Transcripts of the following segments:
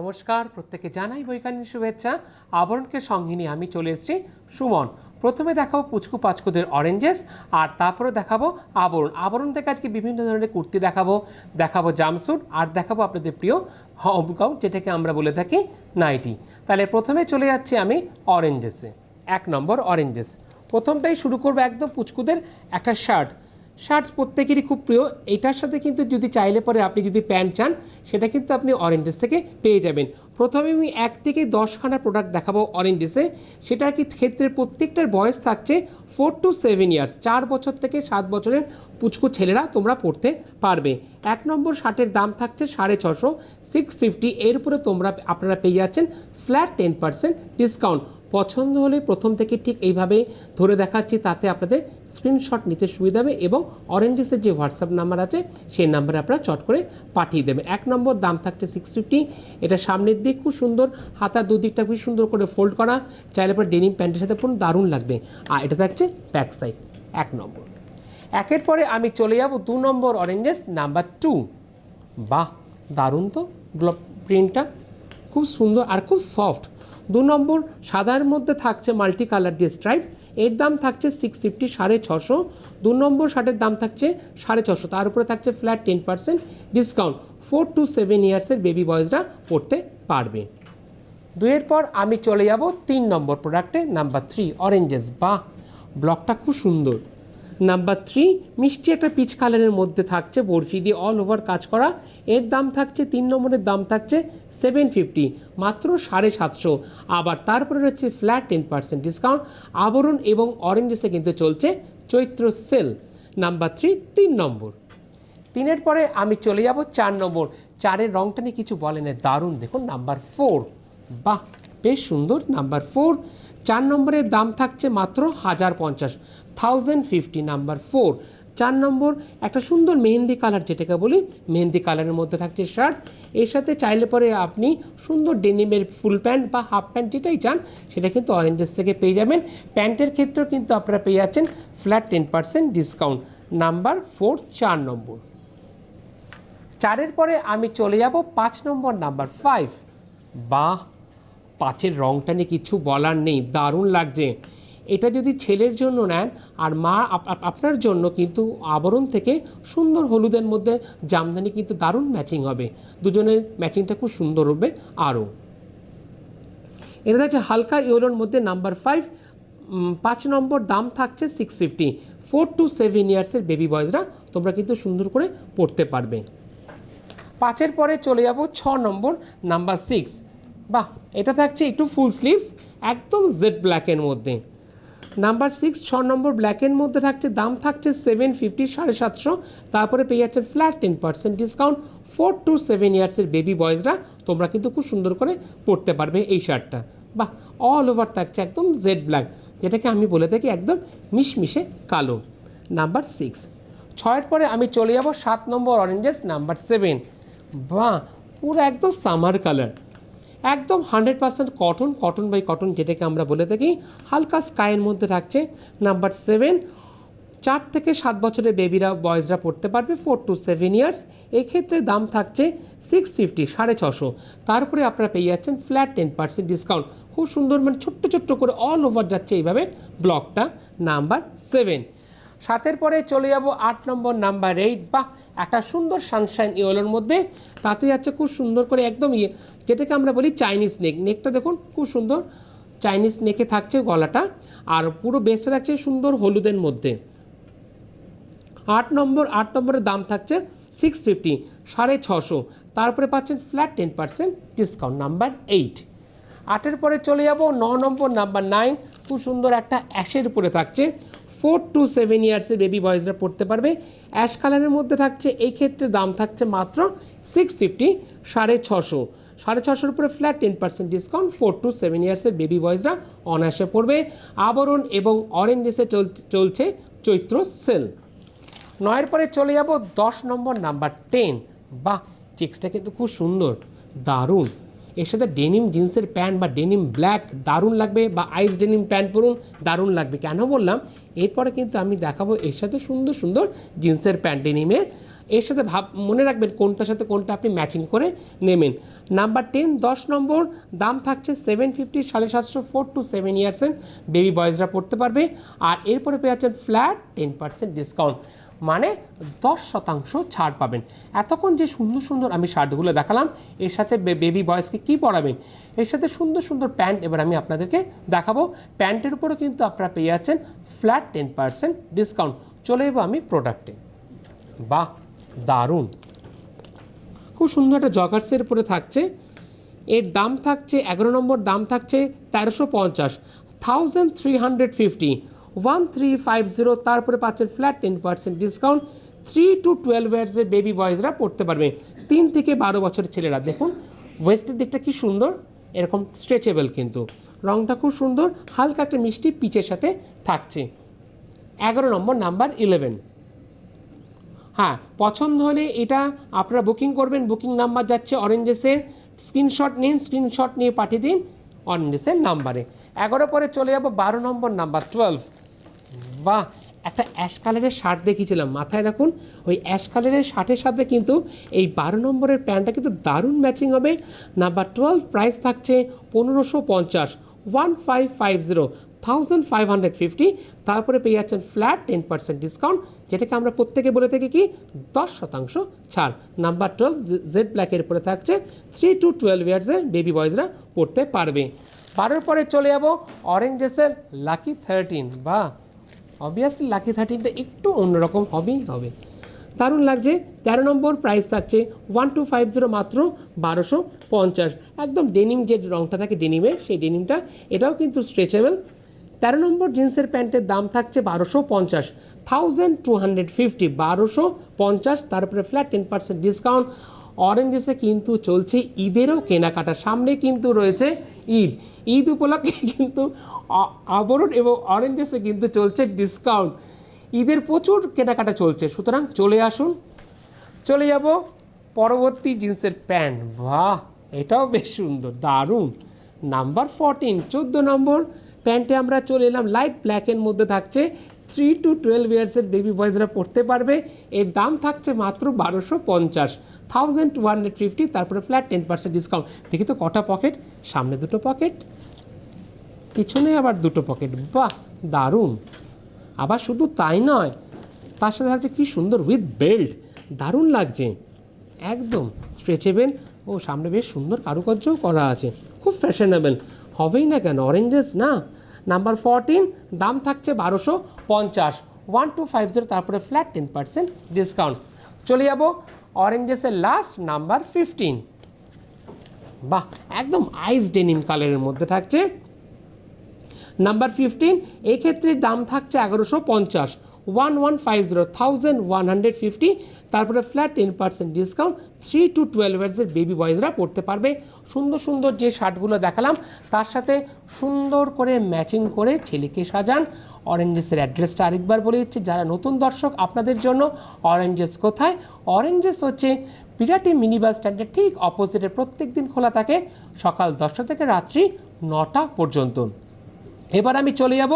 নমস্কার, প্রত্যেকে জানাই বৈকালীন শুভেচ্ছা। আবরণকে সঙ্গে নিয়ে আমি চলে এসেছি সুমন। প্রথমে দেখাবো পুচকু পাচকুদের অরেঞ্জেস, আর তারপরে দেখাবো আবরণ থেকে আজকে বিভিন্ন ধরনের কুর্তি দেখাবো জামস্যুট, আর দেখাবো আপনাদের প্রিয় হোমগাউন, যেটাকে আমরা বলে থাকি নাইটি। তাহলে প্রথমে চলে যাচ্ছি আমি অরেঞ্জেসে। 1 নম্বর অরেঞ্জেস। প্রথমটাই শুরু করবো একদম পুচকুদের একটা শার্ট প্রত্যেকেরই খুব প্রিয়। এটার সাথে কিন্তু যদি চাইলে পরে আপনি যদি প্যান্ট চান, সেটা কিন্তু আপনি অরেঞ্জেস থেকে পেয়ে যাবেন। প্রথমে আমি 1 থেকে 10খানা প্রোডাক্ট দেখাবো অরেঞ্জেসে। সেটার ক্ষেত্রে প্রত্যেকটার বয়স থাকছে 4 to 7 ইয়ার্স, 4 বছর থেকে 7 বছরের পুচকু ছেলেরা তোমরা পড়তে পারবে। 1 নম্বর শার্টের দাম থাকছে 650, 650। এর উপরে আপনারা পেয়ে যাচ্ছেন ফ্ল্যাট 10% ডিসকাউন্ট। পছন্দ হলে প্রথম থেকে ঠিক এইভাবে ধরে দেখাচ্ছি, তাতে আপনাদের স্ক্রিনশট নিতে সুবিধা হবে, এবং অরেঞ্জেসের যে হোয়াটসঅ্যাপ নাম্বার আছে সেই নাম্বারে আপনারা চট করে পাঠিয়ে দেবেন। 1 নম্বর দাম থাকছে 650। এটা সামনের দিক খুব সুন্দর, হাতার দুদিকটা খুব সুন্দর করে ফোল্ড করা, চাইলে পরে ডেনিম প্যান্টের সাথে পুরো দারুণ লাগবে। আর এটা থাকছে ব্যাক সাইড। 1 নম্বর। একের পরে আমি চলে যাব 2 নম্বর অরেঞ্জেস নাম্বার 2। বাহ, দারুণ তো, প্রিন্টটা খুব সুন্দর আর খুব সফট। 2 নম্বর সাদার মধ্যে থাকছে মাল্টি কালার দিয়ে স্ট্রাইপ। এর দাম থাকছে 650, 650। 2 নম্বর শার্টের দাম থাকছে 650, তার উপরে থাকছে ফ্ল্যাট 10% ডিসকাউন্ট। 4 to 7 ইয়ার্সের বেবি বয়েজরা পড়তে পারবে। 2-এর পর আমি চলে যাব 3 নম্বর প্রোডাক্টে নাম্বার 3 অরেঞ্জেস। বাহ, ব্লকটা খুব সুন্দর। নাম্বার 3 মিষ্টি একটা পিচ কালারের মধ্যে থাকছে বরফি দিয়ে অল ওভার কাজ করা। এর দাম থাকছে 3 নম্বরের দাম থাকছে 750, মাত্র 750। আবার তারপরে রয়েছে ফ্ল্যাট 10% ডিসকাউন্ট। আবরণ এবং অরেঞ্জেসে কিন্তু চলছে চৈত্র সেল। নাম্বার 3 নম্বর। 3-এর পরে আমি চলে যাব 4 নম্বর। 4-এর রংটা নিয়ে কিছু বলেন, দারুণ। দেখুন নাম্বার 4, বাহ বেশ সুন্দর। নাম্বার 4 4 নম্বরের দাম থাকছে মাত্র 1050, 1050। নাম্বার 4 4 নম্বর একটা সুন্দর মেহেন্দি কালার, যেটাকে বলি মেহেন্দি কালারের মধ্যে থাকছে শার্ট। এর সাথে চাইলে পরে আপনি সুন্দর ডেনিমের ফুল প্যান্ট বা হাফ প্যান্ট যেটাই চান, সেটা কিন্তু অরেঞ্জেস থেকে পেয়ে যাবেন। প্যান্টের ক্ষেত্রেও কিন্তু আপনারা পেয়ে যাচ্ছেন ফ্ল্যাট 10% ডিসকাউন্ট। নাম্বার 4 4 নম্বর। 4-এর পরে আমি চলে যাব 5 নম্বর নাম্বার 5। বাহ, 5-এর রংটা নিয়ে কিছু বলার নেই, দারুণ লাগছে। এটা যদি ছেলের জন্য নেন, আর মা আপনার জন্য কিন্তু আবরণ থেকে সুন্দর হলুদের মধ্যে জামদানি কিন্তু দারুণ ম্যাচিং হবে। দুজনের ম্যাচিংটা খুব সুন্দর হবে। আরও এটা হচ্ছে হালকা ইয়েলোর মধ্যে নাম্বার 5 নম্বর দাম থাকছে 650। 4 to 7 ইয়ার্সের বেবি বয়েজরা তোমরা কিন্তু সুন্দর করে পড়তে পারবে। 5-এর পরে চলে যাব 6 নম্বর নাম্বার 6। বাহ, এটা থাকছে একটু ফুল স্লিভস, একদম জেড ব্ল্যাকের মধ্যে। নাম্বার 6 নম্বর ব্ল্যাকের মধ্যে থাকছে, দাম থাকছে 750, 750। তারপরে পেয়ে যাচ্ছে ফ্ল্যাট 10% ডিসকাউন্ট। 4 to 7 ইয়ার্সের বেবি বয়েজরা তোমরা কিন্তু খুব সুন্দর করে পড়তে পারবে এই শার্টটা। বাহ, অল ওভার থাকছে একদম জেড ব্ল্যাক, যেটাকে আমি বলে থাকি একদম মিশমিশে কালো। নাম্বার 6-এর পরে আমি চলে যাব 7 নম্বর অরেঞ্জেস নাম্বার 7। বাহ, পুরো একদম সামার কালার, একদম 100% কটন বাই কটন, যেটাকে আমরা বলে থাকি হালকা স্কাইয়ের মধ্যে থাকছে। নাম্বার 7 4 থেকে 7 বছরের বেবিরা বয়েজরা পড়তে পারবে, 4 to 7 ইয়ার্স। এক্ষেত্রে দাম থাকছে 650, 650। তারপরে আপনারা পেয়ে যাচ্ছেন ফ্ল্যাট 10% ডিসকাউন্ট। খুব সুন্দর, মানে ছোট্ট করে অল ওভার যাচ্ছে এইভাবে ব্লকটা। নাম্বার 7। 7-এর পরে চলে যাব 8 নম্বর নাম্বার 8। বাহ, একটা সুন্দর সানশাইন ইয়েলোর মধ্যে, তাতে যাচ্ছে খুব সুন্দর করে একদম যেটাকে আমরা বলি চাইনিজ নেকটা দেখুন খুব সুন্দর চাইনিজ নেকে থাকছে গলাটা, আর পুরো বেসটা থাকছে সুন্দর হলুদের মধ্যে। 8 নম্বরের দাম থাকছে 650, 650। তারপরে পাচ্ছেন ফ্ল্যাট 10% ডিসকাউন্ট। নাম্বার 8। 8-এর পরে চলে যাব 9 নম্বর নাম্বার 9। খুব সুন্দর একটা অ্যাশের উপরে থাকছে, 4 to 7 ইয়ার্সের বেবি বয়েজরা পড়তে পারবে। অ্যাশ কালারের মধ্যে থাকছে, এই ক্ষেত্রে দাম থাকছে মাত্র 650, 650। 650-এর উপরে ফ্ল্যাট 10% ডিসকাউন্ট। 4 to 7 ইয়ার্সের বেবি বয়েজরা অনায়াসে পড়বে। আবরণ এবং অরেঞ্জেসে চলছে চৈত্র সেল। 9-এর পরে চলে যাব 10 নম্বর নাম্বার 10। বাহ, চেক্সটা কিন্তু খুব সুন্দর, দারুণ। এর সাথে ডেনিম জিন্সের প্যান্ট বা ডেনিম ব্ল্যাক দারুণ লাগবে, বা আইস ডেনিম প্যান্ট পরুন, দারুণ লাগবে। কেন বললাম, এরপরে কিন্তু আমি দেখাবো এর সাথে সুন্দর জিন্সের প্যান্ট ডেনিমের। এর সাথে মনে রাখবেন কোনটার সাথে কোনটা আপনি ম্যাচিং করে নেবেন। নাম্বার 10 10 নম্বর, দাম থাকছে 750, 750 4 to 7 ইয়ার্সের বেবি বয়েজরা পড়তে পারবে। আর এরপরে পেয়ে যাচ্ছেন ফ্ল্যাট 10% ডিসকাউন্ট, মানে 10% ছাড় পাবেন। এতক্ষণ যে সুন্দর সুন্দর আমি শার্টগুলো দেখালাম, এর সাথে বেবি বয়েজকে কী পরাবেন, এর সাথে সুন্দর সুন্দর প্যান্ট এবার আমি আপনাদেরকে দেখাবো। প্যান্টের উপরও কিন্তু আপনারা পেয়ে যাচ্ছেন ফ্ল্যাট 10% ডিসকাউন্ট। চলে যাবো আমি প্রোডাক্টে। বাহ, দারুণ, খুব সুন্দর একটা জগার্সের উপরে থাকছে। এর দাম থাকছে 11 নম্বর, দাম থাকছে 1350, 1350, 1350। তারপরে পাচ্ছেন ফ্ল্যাট 10% ডিসকাউন্ট। 3 to 12 ইয়ার্সের বেবি বয়েজরা পড়তে পারবে, 3 থেকে 12 বছরের ছেলেরা। দেখুন ওয়েস্টের দিকটা কি সুন্দর, এরকম স্ট্রেচেবল, কিন্তু রংটা খুব সুন্দর, হালকা একটা মিষ্টি পিচের সাথে থাকছে। 11 নম্বর, নাম্বার 11। হ্যাঁ, পছন্দ হলে এটা আপনারা বুকিং করবেন। বুকিং নাম্বার যাচ্ছে অরেঞ্জেসের, স্ক্রিনশট নিন, স্ক্রিনশট নিয়ে পাঠিয়ে দিন অরেঞ্জেসের নাম্বারে। 11 পরে চলে যাবো 12 নম্বর, নাম্বার 12। বাহ, একটা অ্যাশ কালারের শার্ট দেখিয়েছিলাম, মাথায় রাখুন। ওই অ্যাশ কালারের শার্টের সাথে কিন্তু এই 12 নম্বরের প্যান্টটা কিন্তু দারুণ ম্যাচিং হবে। নাম্বার 12, প্রাইস থাকছে 1550, 1550, 1550। তারপরে পেয়ে যাচ্ছেন ফ্ল্যাট 10% ডিসকাউন্ট, যেটাকে আমরা প্রত্যেকে বলে থাকি কি 10% ছাড়। নাম্বার 12 জেড ব্ল্যাকের উপরে থাকছে, 3 to 12 ইয়ার্সের বেবি বয়েজরা পড়তে পারবে। 12 পরে চলে যাবো অরেঞ্জেসের লাকি 13। বা অবভিয়াসলি লাকি 13টা একটু অন্যরকম হবে, দারুণ লাগছে। 13 নম্বর, প্রাইস থাকছে 1250, মাত্র 1250। একদম ডেনিম যে রংটা থাকে ডেনিমের, সেই ডেনিমটা, এটাও কিন্তু স্ট্রেচেবল। 13 নম্বর জিন্সের প্যান্টের দাম থাকছে 1250, 1250, 1250। তারপরে ফ্ল্যাট 10% ডিসকাউন্ট। অরেঞ্জেসে কিন্তু চলছে ঈদেরও কেনাকাটা, সামনে কিন্তু রয়েছে ঈদ। ঈদ উপলক্ষে কিন্তু আবরণ এবং অরেঞ্জেসে কিন্তু চলছে ডিসকাউন্ট, ঈদের প্রচুর কেনাকাটা চলছে। সুতরাং চলে আসুন। চলে যাব পরবর্তী জিন্সের প্যান্ট। বাহ, এটাও বেশ সুন্দর, দারুণ। নাম্বার 14, 14 নম্বর প্যান্টে আমরা চলে এলাম, লাইট ব্ল্যাকের মধ্যে থাকছে, 3 to 12 ইয়ার্সের বেবি বয়েজরা পড়তে পারবে। এর দাম থাকছে মাত্র 1250, 1250। তারপরে ফ্ল্যাট 10% ডিসকাউন্ট। দেখি তো কটা পকেট, সামনে দুটো পকেট, পিছনে আবার দুটো পকেট। বাহ, দারুণ। আবার শুধু তাই নয়, তার সাথে থাকছে কি সুন্দর উইথ বেল্ট, দারুণ লাগছে, একদম স্ট্রেচেবল। ও সামনে বেশ সুন্দর কারুকার্যও করা আছে, খুব ফ্যাশনেবল, হবেই না কেন, অরেঞ্জেস না। নাম্বার 14, দাম থাকছে 1250, 1250। তারপরে ফ্ল্যাট 10% ডিসকাউন্ট। চলে যাব অরেঞ্জেসের লাস্ট, নাম্বার 15। বাহ, একদম আইস ডেনিম কালারের মধ্যে থাকছে নাম্বার 15। এই ক্ষেত্রে দাম থাকছে 1150, 1150, 1150। তারপরে ফ্ল্যাট 10% ডিসকাউন্ট। 3 to 12 ইয়ার্সের বেবি বয়েজরা পড়তে পারবে। সুন্দর সুন্দর যে শার্টগুলো দেখালাম, তার সাথে সুন্দর করে ম্যাচিং করে ছেলেকে সাজান। অরেঞ্জেসের অ্যাড্রেসটা আরেকবার বলে দিচ্ছি যারা নতুন দর্শক আপনাদের জন্য। অরেঞ্জেস কোথায়? অরেঞ্জেস হচ্ছে বিরাটি মিনি বাস স্ট্যান্ডের ঠিক অপোজিটে, প্রত্যেক দিন খোলা থাকে সকাল 10টা থেকে রাত্রি 9টা পর্যন্ত। এবার আমি চলে যাব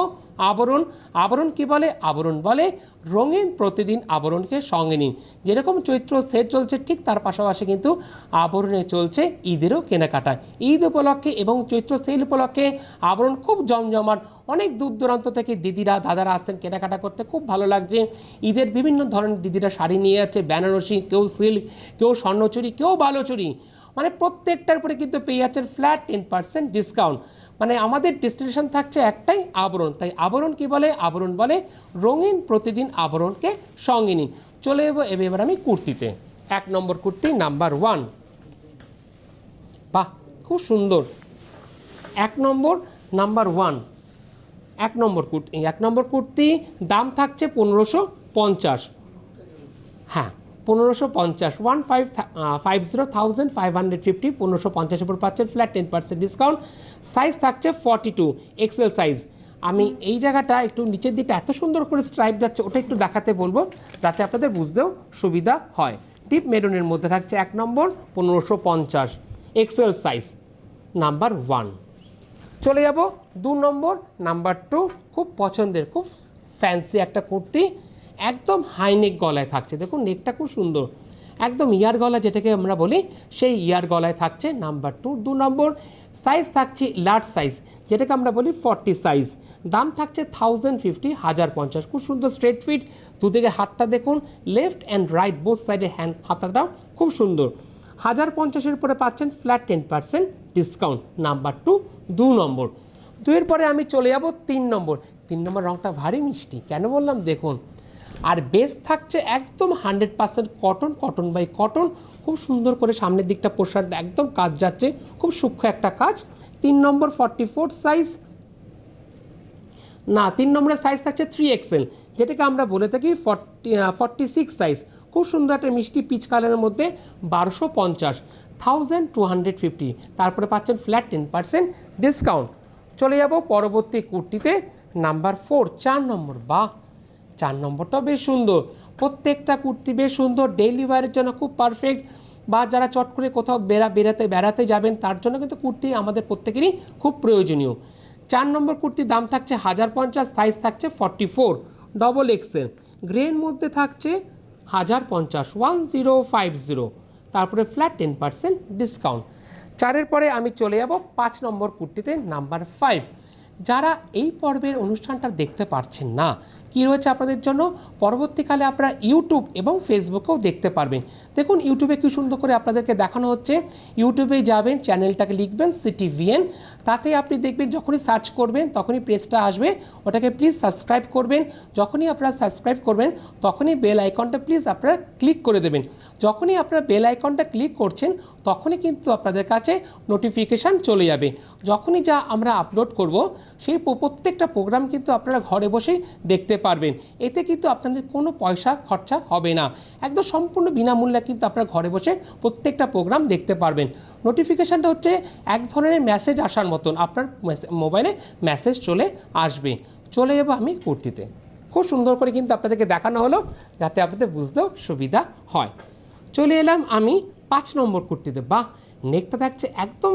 আবরণ। আবরণ কি বলে? আবরণ বলে রঙিন প্রতিদিন আবরণকে সঙ্গে নিন। যেরকম চৈত্র সেল চলছে, ঠিক তার পাশাপাশি কিন্তু আবরণে চলছে ঈদেরও কেনাকাটা। ঈদ উপলক্ষে এবং চৈত্র সেল উপলক্ষে আবরণ খুব জমজমাট। অনেক দূর দূরান্ত থেকে দিদিরা দাদারা আসছেন কেনাকাটা করতে, খুব ভালো লাগছে। ঈদের বিভিন্ন ধরনের দিদিরা শাড়ি নিয়ে যাচ্ছে, বেনারসি, কেউ সিল্ক, কেউ স্বর্ণচুরি, কেউ বালুচুরি, মানে প্রত্যেকটার উপরে কিন্তু পেয়ে যাচ্ছেন ফ্ল্যাট 10% ডিসকাউন্ট। মানে আমাদের ডেস্টিনেশন থাকছে একটাই, আবরণ। তাই আবরণ কি বলে? আবরণ বলে রঙিন প্রতিদিন আবরণকে সঙ্গে নিন। চলে যাবো এবার আমি কুর্তিতে। 1 নম্বর কুর্তি, নাম্বার 1। বাহ, খুব সুন্দর। 1 নম্বর, নাম্বার 1। 1 নম্বর কুর্তি, 1 নম্বর কুর্তি দাম থাকছে 1550। হ্যাঁ, 1550, 1550, 1550 উপর পাচ্ছেন ফ্ল্যাট 10% ডিসকাউন্ট। সাইজ থাকছে 42 এক্সেল সাইজ। আমি এই জায়গাটা একটু নিচের দিকটা এত সুন্দর করে স্ট্রাইপ যাচ্ছে, ওটা একটু দেখাতে বলবো যাতে আপনাদের বুঝতেও সুবিধা হয়। ডিপ মেরুনের মধ্যে থাকছে 1 নম্বর, 1550 এক্সেল সাইজ, নাম্বার 1। চলে যাব 2 নম্বর, নাম্বার 2। খুব পছন্দের, খুব ফ্যান্সি একটা কুর্তি, একদম হাই নেক গলায় থাকছে, দেখুন নেকটা খুব সুন্দর, একদম ইয়ার গলা যেটাকে আমরা বলি সেই ইয়ার গলায় থাকছে। নাম্বার 2। 2 নম্বর সাইজ থাকছে লার্জ সাইজ, যেটাকে আমরা বলি 40 সাইজ। দাম থাকছে 1050, 1050। খুব সুন্দর স্ট্রেট ফিট, দুদিকে হাতটা দেখুন, লেফট অ্যান্ড রাইট বোথ সাইডে হাতাটাও খুব সুন্দর। 1050-এর পরে পাচ্ছেন ফ্ল্যাট 10% ডিসকাউন্ট। নাম্বার 2। 2 নম্বর। 2-এর পরে আমি চলে যাব 3 নম্বর। 3 নম্বর রঙটা ভারী মিষ্টি, কেন বললাম দেখুন। আর বেস থাকছে একদম 100% কটন, কটন বাই কটন। খুব সুন্দর করে সামনের দিকটা পোশাকটা একদম কাজ যাচ্ছে, খুব সূক্ষ্ম একটা কাজ। 3 নম্বর 44 সাইজ, না 3 নম্বরের সাইজ থাকছে 3XL, যেটাকে আমরা বলে থাকি 46 সাইজ। খুব সুন্দর একটা মিষ্টি পিচ কালারের মধ্যে 1250, 1250। তারপরে পাচ্ছেন ফ্ল্যাট 10% ডিসকাউন্ট। চলে যাব পরবর্তী কুর্তিতে, নাম্বার 4, 4 নম্বর। বাহ, 4 নম্বরটাও বেশ সুন্দর, প্রত্যেকটা কুর্তি বেশ সুন্দর, ডেইলি ওয়্যারের জন্য খুব পারফেক্ট, বা যারা চট করে কোথাও বেড়াতে যাবেন তার জন্য কিন্তু কুর্তি আমাদের প্রত্যেকেরই খুব প্রয়োজনীয়। 4 নম্বর কুর্তির দাম থাকছে 1050, সাইজ থাকছে 44, ডবল এক্সেল। গ্রের মধ্যে থাকছে 1050, 1050। তারপরে ফ্ল্যাট 10% ডিসকাউন্ট। 4-এর পরে আমি চলে যাব 5 নম্বর কুর্তিতে, নাম্বার 5। যারা এই পর্বের অনুষ্ঠানটা দেখতে পারছেন না, কি রয়েছে আপনাদের জন্য, পরবর্তীকালে আপনারা ইউটিউব এবং ফেসবুকেও দেখতে পারবেন। দেখুন ইউটিউবে কি সুন্দর করে আপনাদেরকে দেখানো হচ্ছে। ইউটিউবে যাবেন, চ্যানেলটাকে লিখবেন CTVN, তাতে আপনি দেখবেন যখনই সার্চ করবেন তখনই পেজটা আসবে, ওটাকে প্লিজ সাবস্ক্রাইব করবেন। যখনই আপনারা সাবস্ক্রাইব করবেন তখনই বেল আইকনটা প্লিজ আপনারা ক্লিক করে দেবেন। যখনই আপনারা বেল আইকনটা ক্লিক করছেন তখনই কিন্তু আপনাদের কাছে নোটিফিকেশান চলে যাবে। যখনই যা আমরা আপলোড করব সেই প্রত্যেকটা প্রোগ্রাম কিন্তু আপনারা ঘরে বসেই দেখতে পারবেন। এতে কিন্তু আপনাদের কোনো পয়সা খরচা হবে না, একদম সম্পূর্ণ বিনামূল্যে কিন্তু আপনারা ঘরে বসে প্রত্যেকটা প্রোগ্রাম দেখতে পারবেন। নোটিফিকেশানটা হচ্ছে এক ধরনের মেসেজ আসার মতন, আপনার মোবাইলে মেসেজ চলে আসবে। চলে যাবো আমি কুর্তিতে, খুব সুন্দর করে কিন্তু আপনাদেরকে দেখানো হলো যাতে আপনাদের বুঝতেও সুবিধা হয়। চলে এলাম আমি 5 নম্বর কুর্তিতে। বাহ, নেকটা থাকছে একদম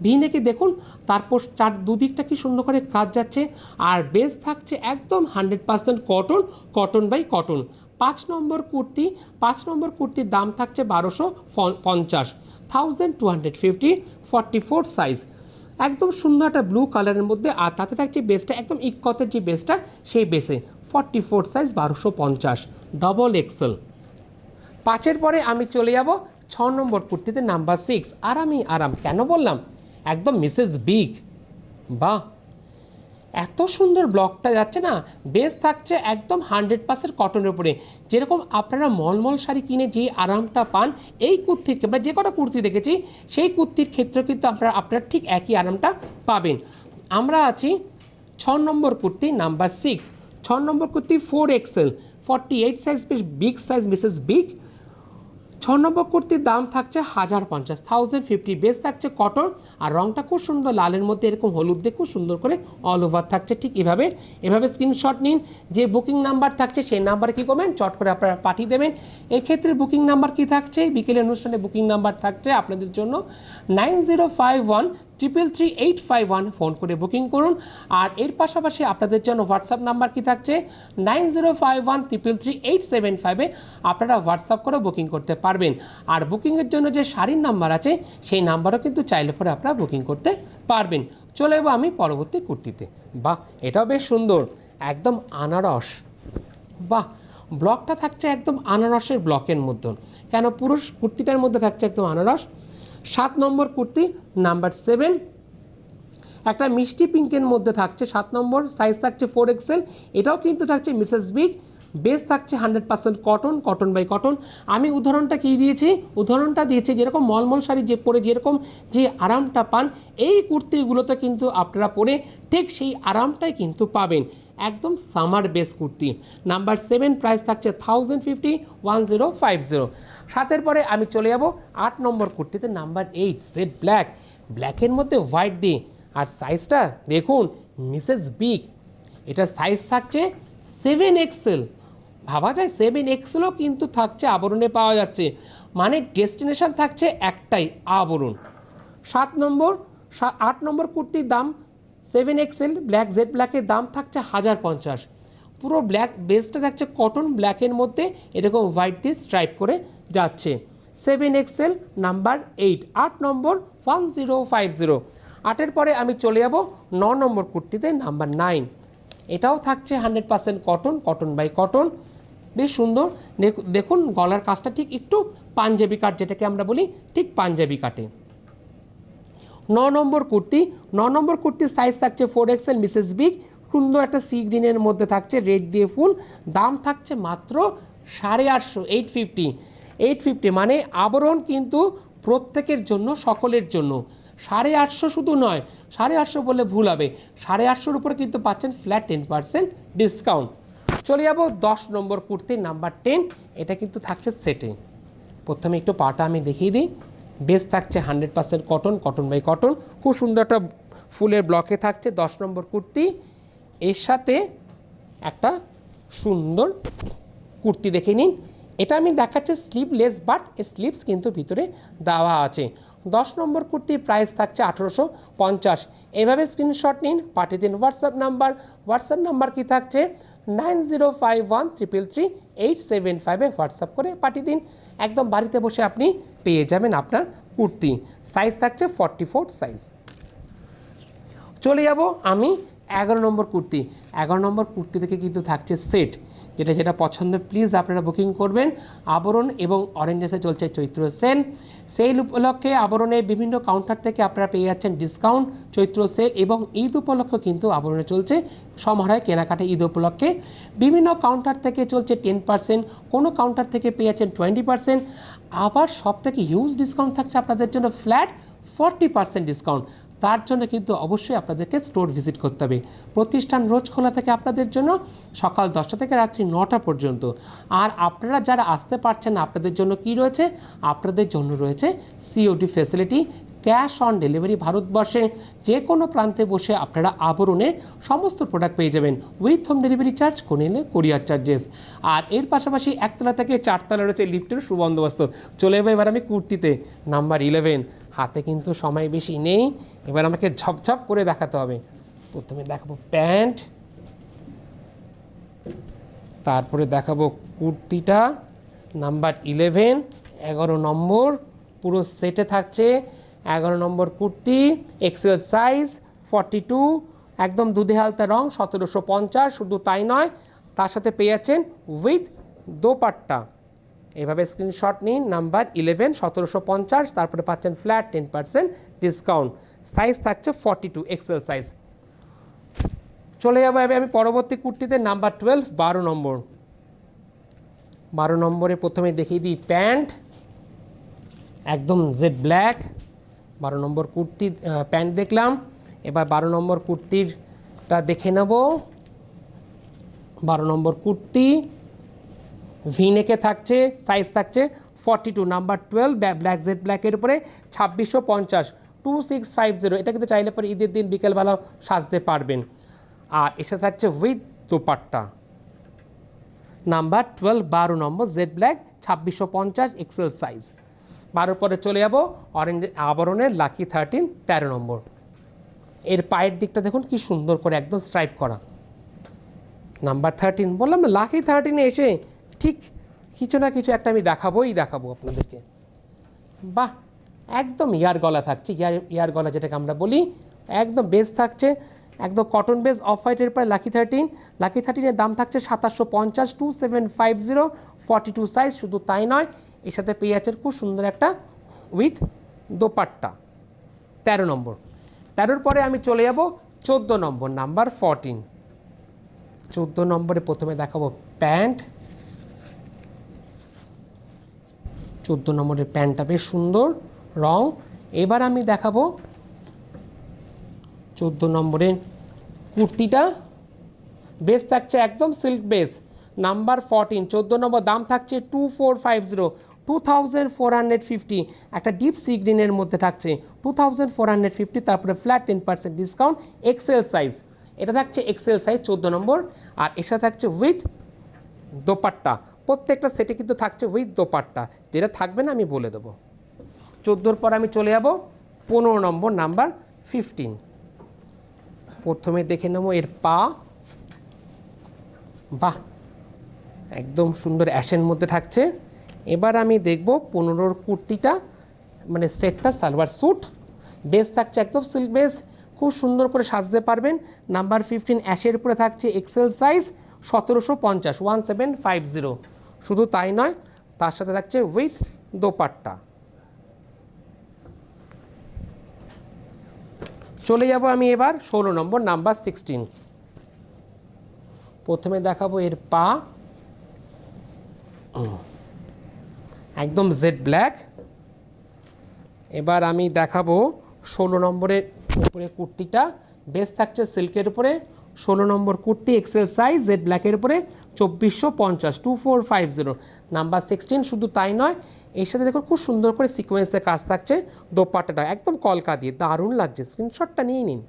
ভি নেকে দেখুন, তারপর দুদিকটা কি সুন্দর করে কাজ যাচ্ছে। আর বেস থাকছে একদম 100% কটন, কটন বাই কটন। 5 নম্বর কুর্তির দাম থাকছে 1250, 1250, 44 সাইজ। একদম সুন্দর একটা ব্লু কালারের মধ্যে, আর তাতে থাকছে বেসটা একদম ইকতের যে বেসটা সেই বেসে 44 সাইজ, 1250, ডবল এক্সেল। 5-এর পরে আমি চলে যাব 6 নম্বর কুর্তিতে, নাম্বার 6। আরাম, কেন বললাম, একদম মিসেস বিগ। বাহ, এত সুন্দর ব্লকটা যাচ্ছে না। বেস থাকছে একদম 100% কটনের উপরে। যেরকম আপনারা মলমল শাড়ি কিনে যে আরামটা পান এই কুর্তির, বা যে কটা কুর্তি দেখেছি সেই কুর্তির ক্ষেত্রে কিন্তু আপনারা ঠিক একই আরামটা পাবেন। আমরা আছি 6 নম্বর কুর্তি, নাম্বার 6। 6 নম্বর কুর্তি 4XL, 48 সাইজ, বেশ বিগ সাইজ, মিসেস বিগ। 6 নম্বর কুর্তির দাম থাকছে 1050, 1050। বেস থাকছে কটন, আর রংটা খুব সুন্দর লালের মধ্যে এরকম হলুদ দিয়ে খুব সুন্দর করে অল ওভার থাকছে। ঠিক এভাবে স্ক্রিনশট নিন। যে বুকিং নাম্বার থাকছে সেই নাম্বারে কী করবেন, চট করে আপনারা পাঠিয়ে দেবেন। এক্ষেত্রে বুকিং নাম্বার কি থাকছে, বিকেলের অনুষ্ঠানে বুকিং নাম্বার থাকছে আপনাদের জন্য 9051333851, ফোন করে বুকিং করুন। আর এর পাশাপাশি আপনাদের জন্য হোয়াটসঅ্যাপ নাম্বার কি থাকছে 9051333875, আপনারা হোয়াটসঅ্যাপ করে বুকিং করতে পারবেন। আর বুকিংয়ের জন্য যে শাড়ির নাম্বার আছে সেই নাম্বারও কিন্তু চাইলে পরে আপনারা বুকিং করতে পারবেন। চলে যাবো আমি পরবর্তী কুর্তিতে। বাহ, এটাও বেশ সুন্দর, একদম আনারস। বাহ, ব্লকটা থাকছে একদম আনারসের ব্লকের মধ্যে। কেন, পুরো কুর্তিটার মধ্যে থাকছে একদম আনারস। 7 নম্বর কুর্তি, নাম্বার 7। একটা মিষ্টি পিঙ্কের মধ্যে থাকছে 7 নম্বর, সাইজ থাকছে 4XL। এটাও কিন্তু থাকছে মিসেস বিগ। বেস থাকছে 100% কটন, কটন বাই কটন। আমি উদাহরণটা দিয়েছি যেরকম মলমল শাড়ি পরে যেরকম যে আরামটা পান, এই কুর্তিগুলোতে কিন্তু আপনারা পরে ঠিক সেই আরামটাই কিন্তু পাবেন। একদম summer base kurti, number 7। Price থাকছে 1050, 1050। 7-এর পরে আমি চলে যাব 8 নম্বর কুর্তিতে, নাম্বার 8। জেড ব্ল্যাকের মধ্যে হোয়াইট দিয়ে, আর সাইজটা দেখুন মিসেস বিগ। এটা সাইজ থাকছে 7XL। ভাবা যায় 7XLও কিন্তু থাকছে, আবরণে পাওয়া যাচ্ছে, মানে ডেস্টিনেশন থাকছে একটাই, আবরণ। 8 নম্বর কুর্তির দাম 7XL জেড ব্ল্যাকের দাম থাকছে 1050, পুরো ব্ল্যাক বেসটা থাকছে কটন ব্ল্যাকের মধ্যে এরকম হোয়াইট দিয়ে স্ট্রাইপ করে যাচ্ছে। 7XL নাম্বার 8, 8 নম্বর 1050। 8-এর পরে আমি চলে যাব 9 নম্বর কুর্তিতে নাম্বার 9। এটাও থাকছে 100% কটন, কটন বাই কটন, বেশ সুন্দর। দেখুন গলার কাজটা ঠিক একটু পাঞ্জাবি কাট, যেটাকে আমরা বলি ঠিক পাঞ্জাবি কাটে। 9 নম্বর কুর্তি, 9 নম্বর কুর্তির সাইজ থাকছে 4XL মিসেস বিগ, সুন্দর একটা সি গ্রিনের মধ্যে থাকছে রেড দিয়ে ফুল। দাম থাকছে মাত্র 850, 850 মানে আবরণ কিন্তু প্রত্যেকের জন্য, সকলের জন্য। 850 শুধু নয়, 850 বললে ভুল হবে, 850-এর উপরে কিন্তু পাচ্ছেন ফ্ল্যাট 10% ডিসকাউন্ট। চলে যাব 10 নম্বর কুর্তি নাম্বার 10। এটা কিন্তু থাকছে সেটে। প্রথমে একটু পাটা আমি দেখিয়ে দিই। বেস থাকছে 100% কটন, কটন বাই কটন, খুব সুন্দর একটা ফুলের ব্লকে থাকছে 10 নম্বর কুর্তি। এর সাথে একটা সুন্দর কুর্তি দেখে নিন। এটা আমি দেখাচ্ছি স্লিভলেস, বাট স্লিভস কিন্তু ভিতরে দেওয়া আছে। 10 নম্বর কুর্তির প্রাইস থাকছে 1850। এভাবে স্ক্রিনশট নিন, পাঠিয়ে দিন হোয়াটসঅ্যাপ নাম্বার। হোয়াটসঅ্যাপ নাম্বার কি থাকছে 9051333875-এ হোয়াটসঅ্যাপ করে পাঠিয়ে দিন। একদম বাড়িতে বসে আপনি পেয়ে যাবেন আপনার কুর্তি। সাইজ থাকছে 44 সাইজ। চলে যাব আমি 11 নম্বর কুর্তি। 11 নম্বর কুর্তি থেকে কিন্তু থাকছে সেট, যেটা যেটা পছন্দ প্লিজ আপনারা বুকিং করবেন। আবরণ এবং অরেঞ্জেসে চলছে চৈত্র সেল। সেল উপলক্ষে আবরণে বিভিন্ন কাউন্টার থেকে আপনারা পেয়ে যাচ্ছেন ডিসকাউন্ট, চৈত্র সেল এবং ঈদ উপলক্ষে কিন্তু আবরণে চলছে সমারোহে কেনাকাটা। ঈদ উপলক্ষে বিভিন্ন কাউন্টার থেকে চলছে 10%, কোনো কাউন্টার থেকে পেয়ে যাচ্ছেন 20%, আবার সব থেকে হিউজ ডিসকাউন্ট থাকছে আপনাদের জন্য ফ্ল্যাট 40% ডিসকাউন্ট। তার জন্য কিন্তু অবশ্যই আপনাদেরকে স্টোর ভিজিট করতে হবে। প্রতিষ্ঠান রোজ খোলা থাকে আপনাদের জন্য সকাল 10টা থেকে রাত্রি 9টা পর্যন্ত। আর আপনারা যারা আসতে পারছেন না, আপনাদের জন্য কি রয়েছে? আপনাদের জন্য রয়েছে COD facility, cash on delivery. ভারতবর্ষে যে কোনো প্রান্তে বসে আপনারা আবরণের সমস্ত প্রোডাক্ট পেয়ে যাবেন উইথ হোম ডেলিভারি চার্জ, কোনেলে কোরিয়ার চার্জেস। আর এর পাশাপাশি 1তলা থেকে 4তলা রয়েছে লিফটের সুবন্দোবস্ত। চলে যাবো এবার আমি কুর্তিতে নাম্বার 11। হাতে কিন্তু সময় বেশি নেই, এবার আমাকে ঝপঝপ করে দেখাতে হবে। প্রথমে দেখাবো প্যান্ট, তারপরে দেখাবো কুর্তিটা নাম্বার 11, 11 নম্বর। পুরো সেটে থাকছে 11 নম্বর কুর্তি, এক্সেল সাইজ 42, একদম দুধে হালতা রং, 1750। শুধু তাই নয়, তার সাথে পেয়ে যাচ্ছেন উইথ দোপাট্টা। এভাবে স্ক্রিনশট নিন, নাম্বার 11, 1750, তারপরে পাচ্ছেন ফ্ল্যাট 10% ডিসকাউন্ট। সাইজ থাকছে 42 এক্সেল সাইজ। চলে যাবো আমি পরবর্তী কুর্তিতে নাম্বার 12, 12 নম্বর। 12 নম্বরে প্রথমে দেখিয়ে দিই প্যান্ট, একদম জেড ব্ল্যাক। 12 নম্বর কুর্তি প্যান্ট দেখলাম, এবার 12 নম্বর কুর্তিরটা দেখে নেব। 12 নম্বর কুর্তি ভিনেকে থাকছে, সাইজ থাকছে 42, নাম্বার 12, ব্ল্যাক জেড ব্ল্যাকের উপরে 2650, 2650। এটা কিন্তু চাইলে পরে ঈদের দিন বিকেলবেলা সাজতে পারবেন। আর এসে থাকছে with dupatta. Number 12, 12 number jet black, 2650 XL size. 12 পরে চলে যাব অরেঞ্জ আবরণের লাকি 13, 13 নম্বর। এর পায়ের দিকটা দেখুন কি সুন্দর করে একদম স্ট্রাইপ করা। নাম্বার 13, বললাম না লাকি 13-এ এসে ঠিক কিছু না কিছু একটা আমি দেখাবো আপনাদেরকে। বাহ, একদম ইয়ার গলা থাকছে, ইয়ার গলা যেটাকে আমরা বলি, একদম বেস থাকছে একদম কটন বেস অফ হোয়াইটের পরে লাকি 13। লাকি 13-এর দাম থাকছে 2750, 2750, 42 সাইজ। শুধু তাই নয়, এর সাথে পেয়ে যাচ্ছেন খুব সুন্দর একটা উইথ দোপাট্টা। 13 নম্বর। 13-র পরে আমি চলে যাব 14 নম্বর, নাম্বার 14। 14 নম্বরে প্রথমে দেখাবো প্যান্ট। 14 নম্বরের প্যান্টটা বেশ সুন্দর রং। এবার আমি দেখাবো 14 নম্বরের কুর্তিটা, বেস থাকছে একদম সিল্ক বেস, নাম্বার 14। 14 নম্বর, দাম থাকছে 2450, 2450। একটা ডিপ সি গ্রিনের মধ্যে থাকছে 2450, তারপরে ফ্ল্যাট 10% ডিসকাউন্ট, এক্সেল সাইজ। এটা থাকছে এক্সেল সাইজ 14 নম্বর। আর এসা থাকছে উইথ দোপাট্টা। প্রত্যেকটা সেটে কিন্তু থাকছে উইথ দোপাট্টা, যেটা থাকবে না আমি বলে দেবো। 14-র পর আমি চলে যাব 15 নম্বর, নাম্বার 15। প্রথমে দেখে নেব এর পা, বাহ, একদম সুন্দর অ্যাশের মধ্যে থাকছে। এবার আমি দেখব 15 কুর্তিটা, মানে সেটটা সালোয়ার স্যুট। বেস থাকছে একদম সিল্ক বেস, খুব সুন্দর করে সাজতে পারবেন। নাম্বার 15 অ্যাশের উপরে থাকছে এক্সেল সাইজ, 1750, 1750। শুধু তাই নয়, তার সাথে থাকছে উইথ দোপাট্টা। চলে যাব আমি এবার 16 নম্বর, নাম্বার 16। প্রথমে দেখাবো এর পা, একদম জেড ব্ল্যাক। এবার আমি দেখাবো 16 নম্বরের উপরে কুর্তিটা, বেস থাকছে সিল্কের উপরে, 16 নম্বর কুর্তি এক্সেল সাইজ, জেড ব্ল্যাকের উপরে, 2450, 2450, নাম্বার 16। শুধু তাই নয়, এর সাথে দেখুন খুব সুন্দর করে সিকোয়েন্সের কাজ থাকছে। দোপাট্টাটা একদম কলকা দিয়ে, দারুণ লাগছে, স্ক্রিনশটটা নিয়ে নিন।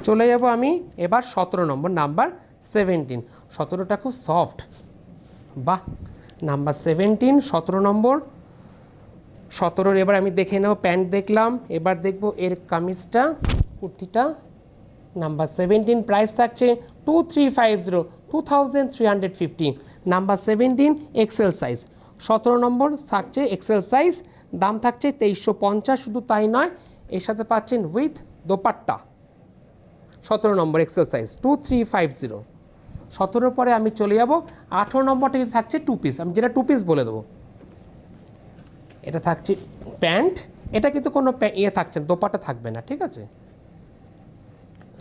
চলে যাব আমি এবার 17 নম্বর, নাম্বার 17। 17টা খুব সফট, বাহ। নাম্বার 17, 17 নম্বর। 17-র এবার আমি দেখে নেব, প্যান্ট দেখলাম, এবার দেখব এর কামিজটা, কুর্তিটা। নাম্বার 17 প্রাইস থাকছে 2350, 2350। নাম্বার 17 এক্সেল সাইজ, 17 নম্বর থাকছে এক্সেল সাইজ, দাম থাকছে 2350। শুধু তাই নয়, এর সাথে পাচ্ছেন with dupatta. 17 number XL size, 2350। 17 পরে আমি চলে যাব 18 নম্বরটা, থাকছে টু পিস, আমি যেটা টু পিস বলে দেবো। এটা থাকছে প্যান্ট, এটা কিন্তু কোনো ইয়ে থাকছে না, দোপাট্টা থাকবে না, ঠিক আছে।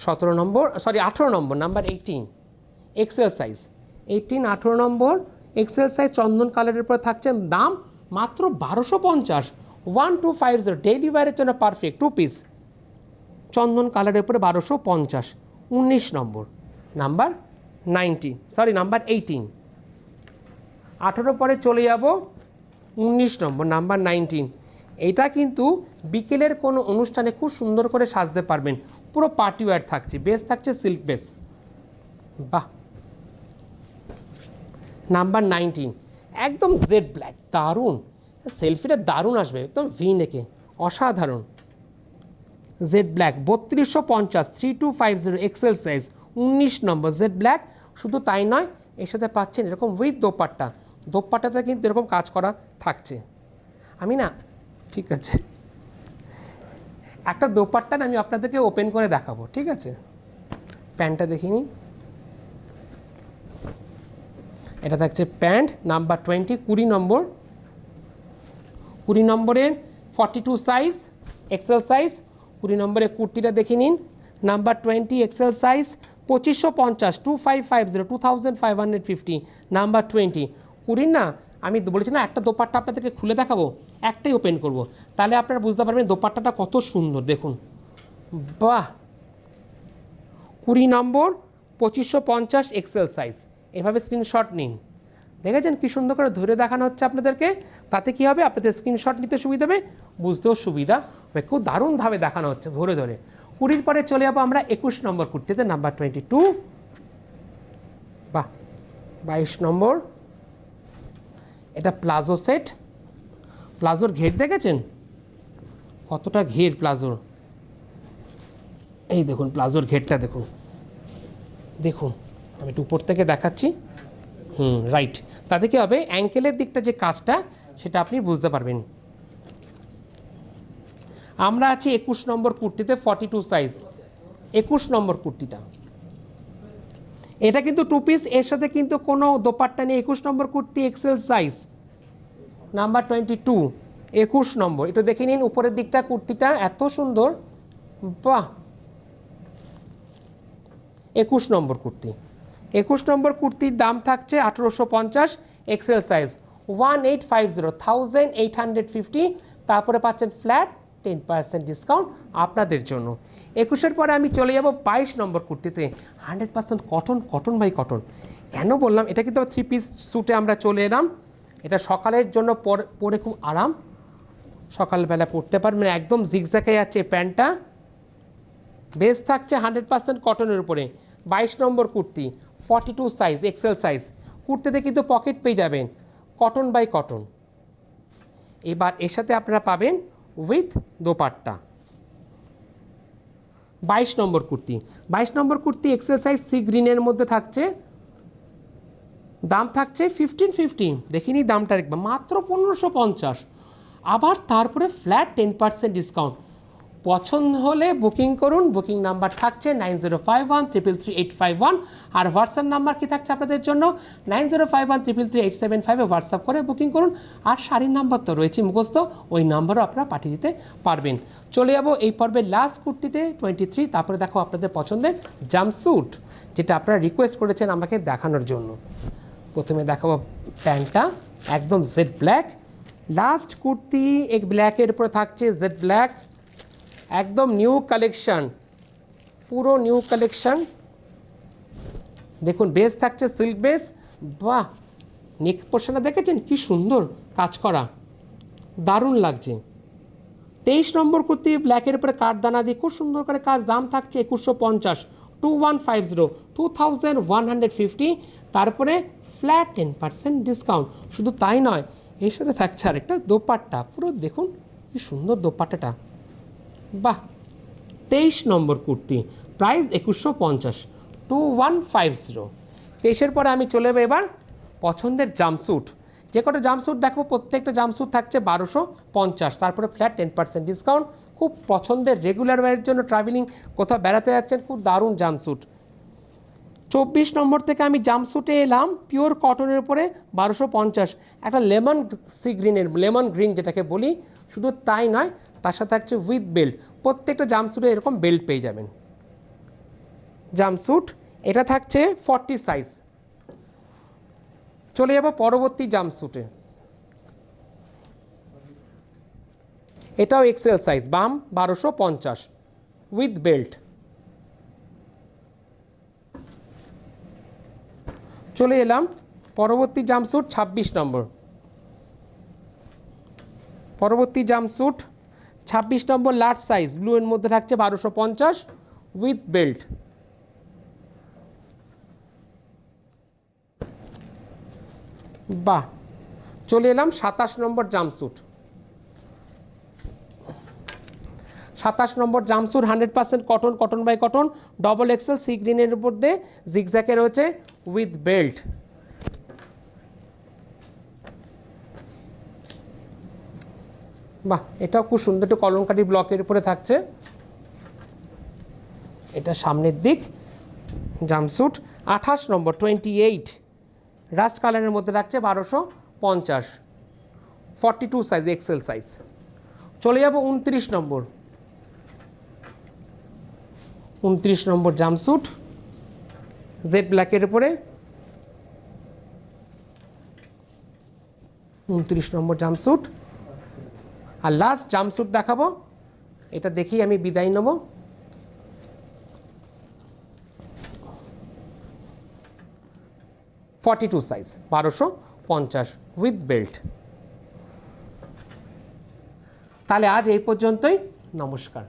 17 নম্বর, সরি 18 নম্বর, নাম্বার 18 এক্সেল সাইজ, 18 18 নম্বর এক্সেল সাইজ, চন্দন কালারের উপর থাকছে, দাম মাত্র 1250, 1250। ডেইলি ওয়্যারের জন্য পারফেক্ট টু পিস, চন্দন কালারের উপরে 1250। 19 নম্বর, নাম্বার 19, সরি নাম্বার 18। 18 পরে চলে যাব 19 নম্বর, নাম্বার 19। এটা কিন্তু বিকেলের কোনো অনুষ্ঠানে খুব সুন্দর করে সাজতে পারবেন, পুরো পার্টি ওয়্যার থাকছে, বেস থাকছে সিল্ক বেস, বাহ। নাম্বার 19 একদম জেড ব্ল্যাক, দারুণ, সেলফিটা দারুণ আসবে, একদম ভি নেকে, অসাধারণ। জেড ব্ল্যাক 3250, 3250 এক্সেল সাইজ, 19 নম্বর জেড ব্ল্যাক। শুধু তাই নয়, এর সাথে পাচ্ছেন এরকম উইথ দোপাট্টা, দোপাট্টাতে কিন্তু এরকম কাজ করা থাকছে। আমি না, ঠিক আছে, একটা দোপাট্টা আমি আপনাদেরকে ওপেন করে দেখাবো, ঠিক আছে। প্যান্টটা দেখে নিন, এটা থাকছে প্যান্ট, নাম্বার 20, 20 নম্বর, 20 নম্বরের 42 সাইজ এক্সেল সাইজ। 20 নম্বরের কুর্তিটা দেখে নিন, নাম্বার 20 এক্সেল সাইজ, 2550, 2550, 2550, নাম্বার 20। 20 না, আমি বলেছি না একটা দোপাট্টা আপনাদেরকে খুলে দেখাবো, একটাই ওপেন করব, তাহলে আপনারা বুঝতে পারবেন দোপাট্টাটা কত সুন্দর, দেখুন, বাহ। 20 নম্বর 2550 এক্সেল সাইজ, এভাবে স্ক্রিনশট নিন। দেখেছেন কি সুন্দর করে ধরে দেখানো হচ্ছে আপনাদেরকে, তাতে কি হবে, আপনাদের স্ক্রিনশট নিতে সুবিধা হবে, বুঝতেও সুবিধা হবে, খুব দারুণভাবে দেখানো হচ্ছে ধরে ধরে। 20 পরে চলে যাবো আমরা 21 নম্বর কুর্তিতে, নাম্বার 22, বাহ। 22 নম্বর, এটা প্লাজো সেট, প্লাজোর ঘের দেখেছেন কতটা ঘের প্লাজোর, এই দেখুন প্লাজোর ঘেরটা দেখুন, দেখুন আমি একটু উপর থেকে দেখাচ্ছি, রাইট, তাতে কি হবে, অ্যাঙ্কেলের দিকটা যে কাজটা সেটা আপনি বুঝতে পারবেন। আমরা আছি 21 নম্বর কুর্তিতে, 42 সাইজ, 21 নম্বর কুর্তিটা, এটা কিন্তু টু পিস, এর সাথে কিন্তু কোনো দোপাট্টা নেই। 21 নম্বর কুর্তি এক্সেল সাইজ, নাম্বার 22, 21 নম্বর। এটা দেখে নিন উপরের দিকটা, কুর্তিটা এত সুন্দর, বাহ। 21 নম্বর কুর্তি, 21 নম্বর কুর্তির দাম থাকছে 1850 এক্সেল সাইজ, 1850, 1850। তারপরে পাচ্ছেন ফ্ল্যাট 10% ডিসকাউন্ট আপনাদের জন্য। 21-এর পরে আমি চলে যাব 22 নম্বর কুর্তিতে, 100% কটন, কটন বাই কটন। কেন বললাম, এটা কিন্তু 3 পিস স্যুটে আমরা চলে এলাম, এটা সকালের জন্য পরে খুব আরাম, সকালবেলা পরতে পারবেন, একদম জিগজ্যাগে যাচ্ছে প্যান্টটা, বেস থাকছে 100% কটনের উপরে। 22 নম্বর কুর্তি, 42 সাইজ এক্সেল সাইজ, কুর্তিতে কিন্তু পকেট পেয়ে যাবেন, কটন বাই কটন। এবার এর সাথে আপনারা পাবেন উইথ দোপাট্টা। 22 নম্বর কুর্তি, 22 নম্বর কুর্তি এক্সেল সাইজ সি গ্রিনের মধ্যে থাকছে, দাম থাকছে 1550, দেখিনি দামটা একবার, মাত্র 1550, আবার তারপরে ফ্ল্যাট 10% ডিসকাউন্ট। পছন্দ হলে বুকিং করুন, বুকিং নাম্বার থাকছে 9051333851, আর হোয়াটসঅ্যাপ নাম্বার কি থাকছে আপনাদের জন্য 9051333875, হোয়াটসঅ্যাপ করে বুকিং করুন। আর শাড়ির নাম্বার তো রয়েছে মুখস্থ, ওই নাম্বারও আপনারা পাঠিয়ে দিতে পারবেন। চলে যাবো এই পর্বের লাস্ট কুর্তিতে 23, তারপরে দেখো আপনাদের পছন্দের জাম্পস্যুট, যেটা আপনারা রিকোয়েস্ট করেছেন আমাকে দেখানোর জন্য। প্রথমে দেখাবো প্যান্টটা, একদম জেড ব্ল্যাক, লাস্ট কুর্তি এক ব্ল্যাকের উপরে থাকছে জেড ব্ল্যাক, একদম নিউ কালেকশন, পুরো নিউ কালেকশন। দেখুন বেস থাকছে সিল্ক বেস, বাহ, নেক পোর্শনটা দেখেছেন কি সুন্দর কাজ করা, দারুণ লাগছে। 23 নম্বর কুর্তি ব্ল্যাকের উপরে কাঠদানা দিয়ে খুব সুন্দর করে কাজ, দাম থাকছে 2150, 2150, 2150, তারপরে ফ্ল্যাট 10% ডিসকাউন্ট। শুধু তাই নয়, এর সাথে থাকছে আরেকটা দোপাট্টা, পুরো দেখুন কি সুন্দর দোপাট্টাটা, বাহ। 23 নম্বর কুর্তি, প্রাইস 2150, 2150। 23-এর পরে আমি চলে যাবো এবার পছন্দের জাম্পস্যুট। যে কটা জাম্পস্যুট দেখো প্রত্যেকটা জাম্পস্যুট থাকছে 1250, তারপরে ফ্ল্যাট 10% ডিসকাউন্ট। খুব পছন্দের রেগুলার ওয়ারের জন্য, ট্রাভেলিং কোথাও বেড়াতে যাচ্ছেন, খুব দারুণ জাম্পস্যুট। 24 নম্বর থেকে আমি জাম্পস্যুটে এলাম, পিওর কটনের উপরে 1250, একটা লেমন সি গ্রিনের, লেমন গ্রিন যেটাকে বলি। শুধু তাই নয়, তার সাথে থাকছে উইথ বেল্ট, প্রত্যেকটা জাম্পস্যুটে এরকম বেল্ট পেয়ে যাবেন। জাম্পস্যুট এটা থাকছে 40 সাইজ। চলে যাব পরবর্তী জাম্পস্যুটে, এটাও এক্সেল সাইজ, বাম 1250 উইথ বেল্ট। চলে এলাম পরবর্তী জাম্পস্যুট 26 নম্বর, পরবর্তী জাম্পস্যুট 26 নম্বর লার্জ সাইজ, ব্লু এর মধ্যে থাকছে 1250 উইথ বেল্ট। বাহ। চলে এলাম 27 নম্বর জাম্পস্যুট, 27 নম্বর jumpsuit 100% cotton, cotton by cotton, double XL sea গ্রিনের উপর দিয়ে জিগজ্যাকে রয়েছে উইথ বেল্ট। বাহ, এটাও খুব সুন্দর, একটু কলমকারি ব্লকের উপরে থাকছে, এটা সামনের দিক। জাম্পস্যুট 28 নম্বর 28 রাস্ট কালারের মধ্যে থাকছে 1250, 42 সাইজ, এক্সেল সাইজ। চলে যাব 29 নম্বর, 29 নম্বর জাম্পস্যুট জেড ব্ল্যাকের উপরে, 29 নম্বর জাম্পস্যুট। আর লাস্ট জাম্পস্যুট দেখাবো, এটা দেখেই আমি বিদায় নেব। (42 সাইজ, 1250 উইথ বেল্ট। তাহলে আজ এই পর্যন্তই, নমস্কার।